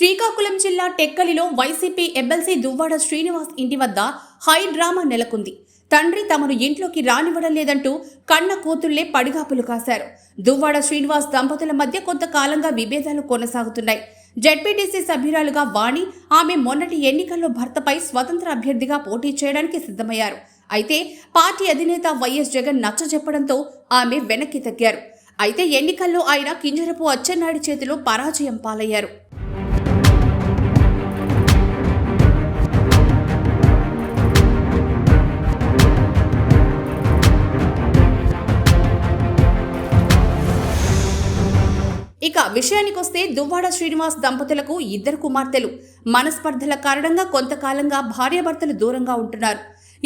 శ్రీకాకుళం జిల్లా టెక్కలిలో YCP MLC Duvvada Srinivas ఇంటి వద్ద హై డ్రామా నెలకొంది. తండ్రి తమను ఇంట్లోకి రానివ్వడం లేదంటూ కన్న కూతుళ్లే పడిగాపులు కాశారు. దువ్వాడ శ్రీనివాస్ దంపతుల మధ్య కొంతకాలంగా విభేదాలు కొనసాగుతున్నాయి. జెడ్పీటీసీ సభ్యురాలుగా వాణి ఆమె మొన్నటి ఎన్నికల్లో భర్తపై స్వతంత్ర అభ్యర్థిగా పోటీ చేయడానికి సిద్ధమయ్యారు. అయితే పార్టీ అధినేత వైఎస్ జగన్ నచ్చజెప్పడంతో ఆమె వెనక్కి తగ్గారు. అయితే ఎన్నికల్లో ఆయన కింజరపు అచ్చెన్నాయుడు చేతిలో పరాజయం పాలయ్యారు. ఇక విషయానికొస్తే దువ్వాడ శ్రీనివాస్ దంపతులకు ఇద్దరు కుమార్తెలు. మనస్పర్ధల కారణంగా కొంతకాలంగా భార్యాభర్తలు దూరంగా ఉంటున్నారు.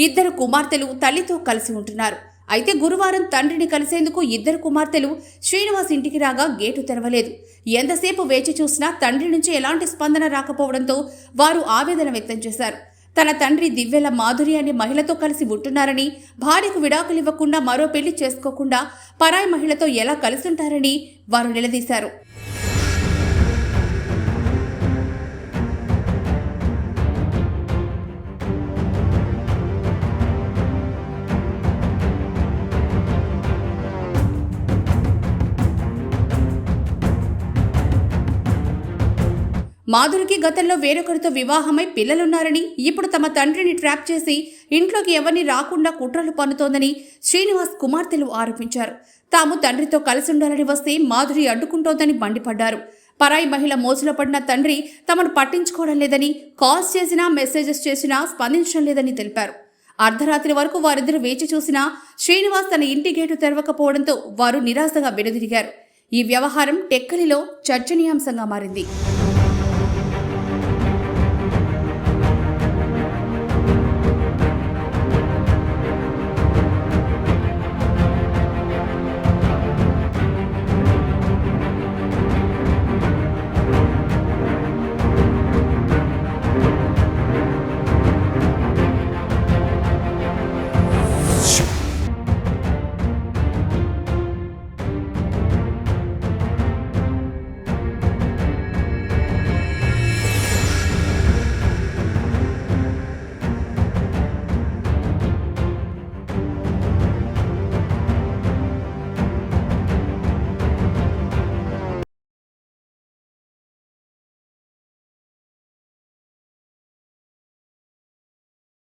ఇద్దరు కుమార్తెలు తల్లితో కలిసి ఉంటున్నారు. అయితే గురువారం తండ్రిని కలిసేందుకు ఇద్దరు కుమార్తెలు శ్రీనివాస్ ఇంటికి రాగా గేటు తెరవలేదు. ఎంతసేపు వేచి చూసినా తండ్రి నుంచి ఎలాంటి స్పందన రాకపోవడంతో వారు ఆవేదన వ్యక్తం చేశారు. తన తండ్రి దివ్వెల మాధురి అనే మహిళతో కలిసి ఉంటున్నారని, భార్యకు విడాకులు ఇవ్వకుండా మరో పెళ్లి చేసుకోకుండా పరాయి మహిళతో ఎలా కలిసుంటారని వారు నిలదీశారు. మాధురికి గతంలో వేరొకరితో వివాహమై పిల్లలున్నారని, ఇప్పుడు తమ తండ్రిని ట్రాప్ చేసి ఇంట్లోకి ఎవరిని రాకుండా కుట్రలు పన్నుతోందని శ్రీనివాస్ కుమార్తెలు ఆరోపించారు. తాము తండ్రితో కలిసి ఉండాలని వస్తే మాధురి అడ్డుకుంటోందని మండిపడ్డారు. పరాయి మహిళ మోసులో పడిన తండ్రి తమను పట్టించుకోవడం లేదని, కాల్స్ చేసినా మెసేజెస్ చేసినా స్పందించడం లేదని తెలిపారు. అర్ధరాత్రి వరకు వారిద్దరూ వేచి చూసినా శ్రీనివాస్ తన ఇంటి గేటు తెరవకపోవడంతో వారు నిరాశగా వెనుదిరిగారు. ఈ వ్యవహారం టెక్కలిలో చర్చనీయాంశంగా మారింది.